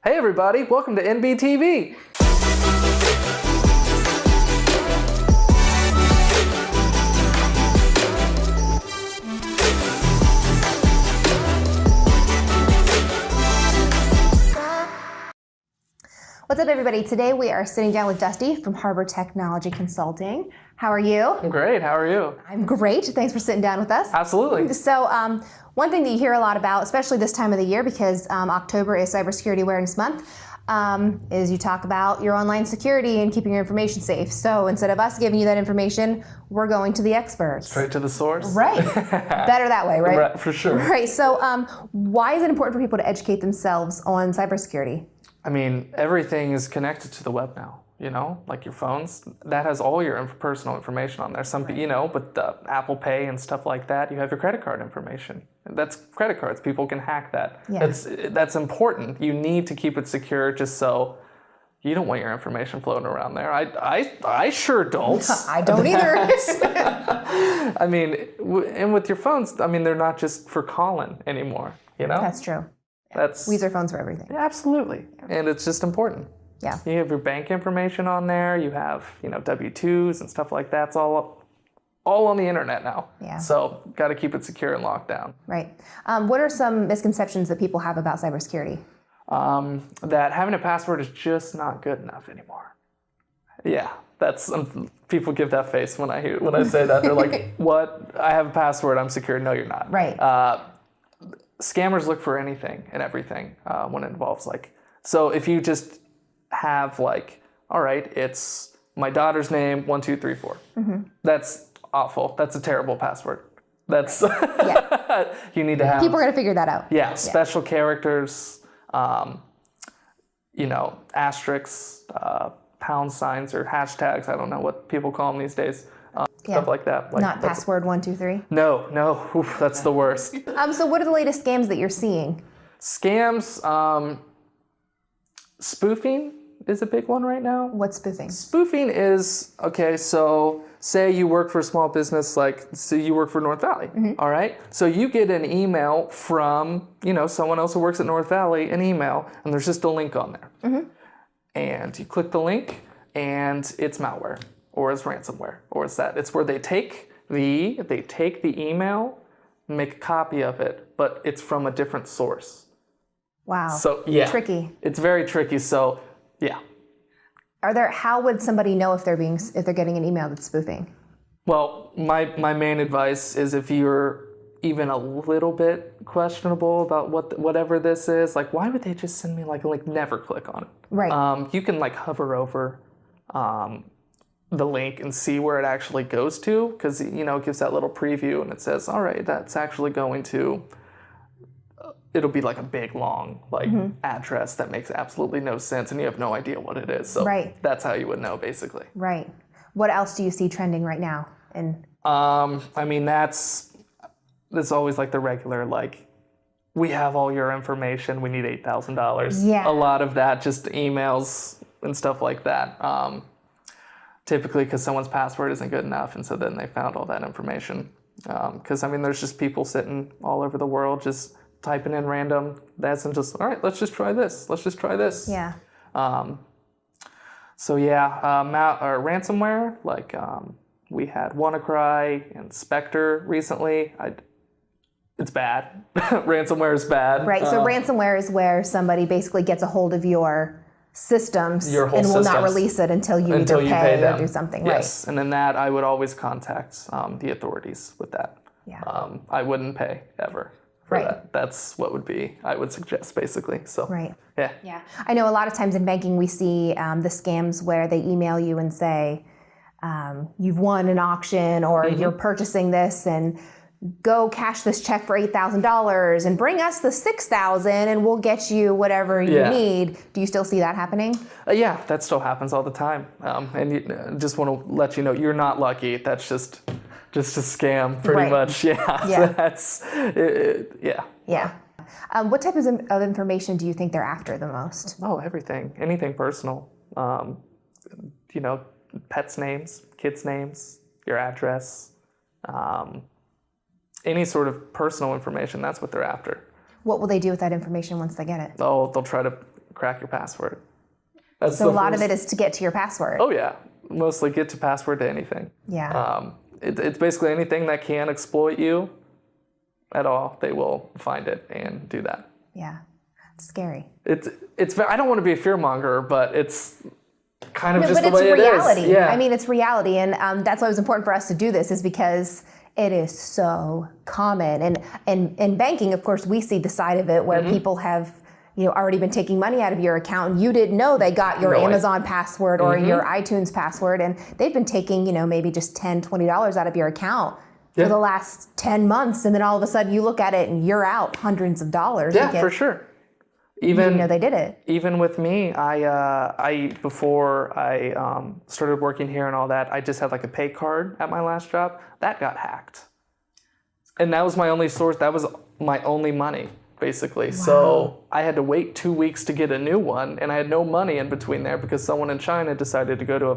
Hey everybody, welcome to NBTV. What's up, everybody? Today we are sitting down with Dusty from Harbor Technology Consulting. How are you? I'm great, how are you? I'm great. Thanks for sitting down with us. Absolutely. So one thing that you hear a lot about, especially this time of the year, because October is Cybersecurity Awareness Month, is you talk about your online security and keeping your information safe. So instead of us giving you that information, we're going to the experts. Straight to the source? Right. Better that way, right? Right, for sure. Right. So why is it important for people to educate themselves on cybersecurity? I mean, everything is connected to the web now, you know, like your phones, that has all your personal information on there. Some, you know, but the Apple Pay and stuff like that, you have your credit card information. That's credit cards, people can hack that. Yeah. That's important. You need to keep it secure just so you don't want your information floating around there. I sure don't. I don't either. I mean, and with your phones, I mean, they're not just for calling anymore, you know? That's true. We use our phones for everything. Absolutely. Yeah. And it's just important. Yeah. You have your bank information on there. You have, you know, W-2s and stuff like that. It's all on the internet now. Yeah. So got to keep it secure and locked down. Right. What are some misconceptions that people have about cybersecurity? That having a password is just not good enough anymore. Yeah. That's people give that face when I say that. They're like, "What? I have a password. I'm secure." No, you're not. Right. Scammers look for anything and everything when it involves so if you just have all right, it's my daughter's name 1 2 3 4. Mm-hmm. That's awful. That's a terrible password. That's yeah. You need to have people are going to figure that out. Yeah, special characters, you know, asterisks, pound signs or hashtags. I don't know what people call them these days. Stuff like that. Not password 1 2 3. No. Oof, that's the worst. So what are the latest scams that you're seeing? Scams, spoofing is a big one right now. What's spoofing? Spoofing is, okay, so say you work for a small business, so you work for North Valley, all right? So you get an email from, you know, someone else who works at North Valley, an email, and there's just a link on there. Mm-hmm. And you click the link, and it's malware. Or it's ransomware, or it's that. It's where they take the email, make a copy of it, but it's from a different source. Wow. So yeah, tricky. It's very tricky. So yeah. How would somebody know if they're getting an email that's spoofing? Well, my main advice is if you're even a little bit questionable about whatever this is, why would they just send me a link? Never click on it. Right. You can hover over. The link and see where it actually goes to, because you know it gives that little preview and it says, all right, that's actually going to it'll be a big long address that makes absolutely no sense and you have no idea what it is. So that's how you would know, basically. Right. What else do you see trending right now? I mean, that's always the regular we have all your information, we need $8,000. Yeah. A lot of that just emails and stuff like that. Typically because someone's password isn't good enough, and so then they found all that information. Because, I mean, there's just people sitting all over the world just typing in random, that's and just, all right, let's just try this. Let's just try this. Yeah. So, yeah, ransomware, we had WannaCry and Spectre recently. It's bad. Ransomware is bad. Right, so ransomware is where somebody basically gets a hold of your systems and will not release it until you either pay or do something. Yes, right. And then that I would always contact the authorities with that. Yeah. I wouldn't pay ever for that. That's what I would suggest, basically. So. Right. Yeah. Yeah. I know a lot of times in banking we see the scams where they email you and say, you've won an auction or you're purchasing this and go cash this check for $8,000 and bring us the $6,000 and we'll get you whatever you need. Do you still see that happening? Yeah, that still happens all the time. And you, just want to let you know, you're not lucky. That's just a scam, pretty much. Yeah. That's yeah. Yeah. What type of information do you think they're after the most? Oh, everything. Anything personal. You know, pets' names, kids' names, your address. Any sort of personal information, that's what they're after. What will they do with that information once they get it? Oh, they'll try to crack your password. That's So a lot of it is to get to your password. Oh yeah, mostly get to password to anything. Yeah. It's basically anything that can exploit you at all. They will find it and do that. Yeah. It's scary. It's. I don't want to be a fearmonger, but it's kind of No, just but the way it's it reality. is. Yeah. I mean, it's reality, and that's why it was important for us to do this, is because it is so common. And in banking, of course, we see the side of it where people have already been taking money out of your account, and you didn't know they got your Amazon password or your iTunes password, and they've been taking maybe just $10, $20 out of your account for the last 10 months, and then all of a sudden you look at it and you're out hundreds of dollars. Yeah, for sure. You didn't know they did it. Even with me, before I started working here and all that, I just had like a pay card at my last job. That got hacked. And that was my only source. That was my only money, basically. Wow. So I had to wait 2 weeks to get a new one, and I had no money in between there because someone in China decided to go to a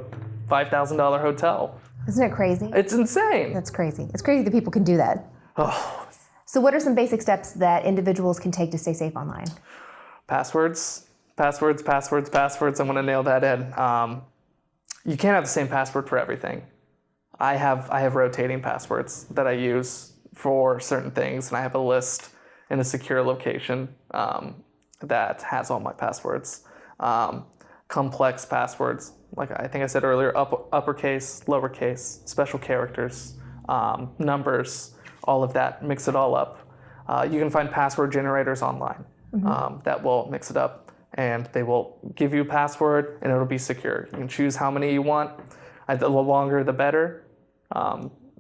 $5,000 hotel. Isn't it crazy? It's insane. That's crazy. It's crazy that people can do that. Oh. So what are some basic steps that individuals can take to stay safe online? Passwords. I'm going to nail that in. You can't have the same password for everything. I have rotating passwords that I use for certain things, and I have a list in a secure location that has all my passwords. Complex passwords, like I think I said earlier, uppercase, lowercase, special characters, numbers, all of that, mix it all up. You can find password generators online. That will mix it up, and they will give you a password, and it'll be secure. You can choose how many you want. The longer, the better.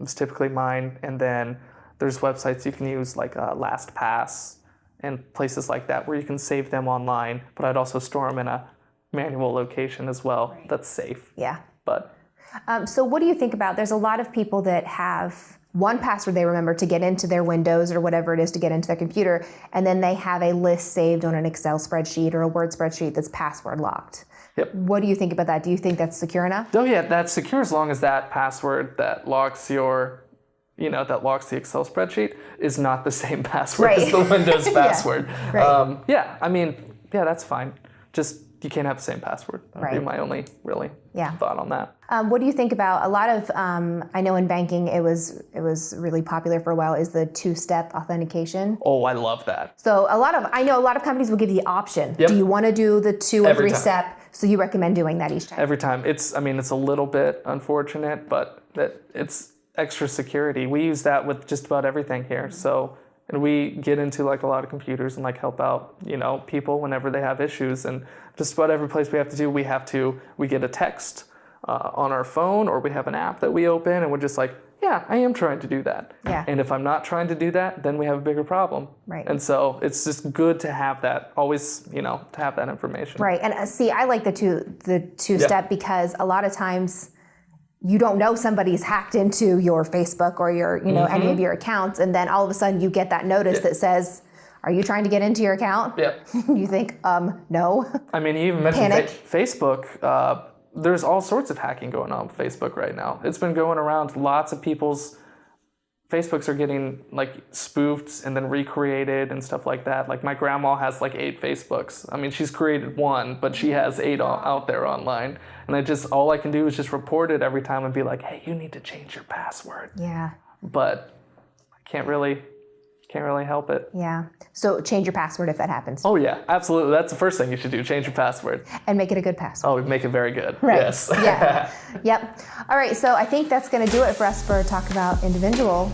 It's typically mine. And then there's websites you can use like LastPass and places like that where you can save them online. But I'd also store them in a manual location as well. Right. That's safe. Yeah. But so what do you think about? There's a lot of people that have one password they remember to get into their Windows or whatever it is to get into their computer, and then they have a list saved on an Excel spreadsheet or a Word spreadsheet that's password locked. Yep. What do you think about that? Do you think that's secure enough? Oh yeah, that's secure as long as that password that locks your, that locks the Excel spreadsheet is not the same password as the Windows password. Yeah. Right. That's fine. Just you can't have the same password. That would be my only really thought on that. What do you think about a lot of? I know in banking it was really popular for a while. Is the two-step authentication? Oh, I love that. So I know a lot of companies will give you the option. Yep. Do you want to do the 2 or 3 step? So you recommend doing that each time? Every time. It's a little bit unfortunate, but it's extra security. We use that with just about everything here. So. And we get into like a lot of computers and like help out, people whenever they have issues. And just about every place we have to do, we get a text on our phone, or we have an app that we open, and we're just like, yeah, I am trying to do that. Yeah. And if I'm not trying to do that, then we have a bigger problem. Right. And so it's just good to have that, always, to have that information. Right. And see, I like the two-step because a lot of times you don't know somebody's hacked into your Facebook or your, any of your accounts, and then all of a sudden you get that notice that says, "Are you trying to get into your account?" Yeah. You think, no. You even mentioned Facebook. There's all sorts of hacking going on with Facebook right now. It's been going around. Lots of people's Facebooks are getting like spoofed and then recreated and stuff like that. Like my grandma has like 8 Facebooks. She's created one, but she has 8 out there online. And all I can do is just report it every time and be like, hey, you need to change your password. Yeah. But I can't really help it. Yeah. So change your password if that happens. Oh yeah, absolutely. That's the first thing you should do. Change your password. And make it a good password. Oh, make it very good. Right. Yes. Yeah. Yep. All right. So I think that's going to do it for us for Talk About Individual.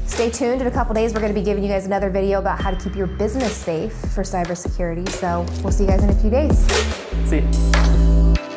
Stay tuned. In a couple days, we're going to be giving you guys another video about how to keep your business safe for cybersecurity. So we'll see you guys in a few days. See you.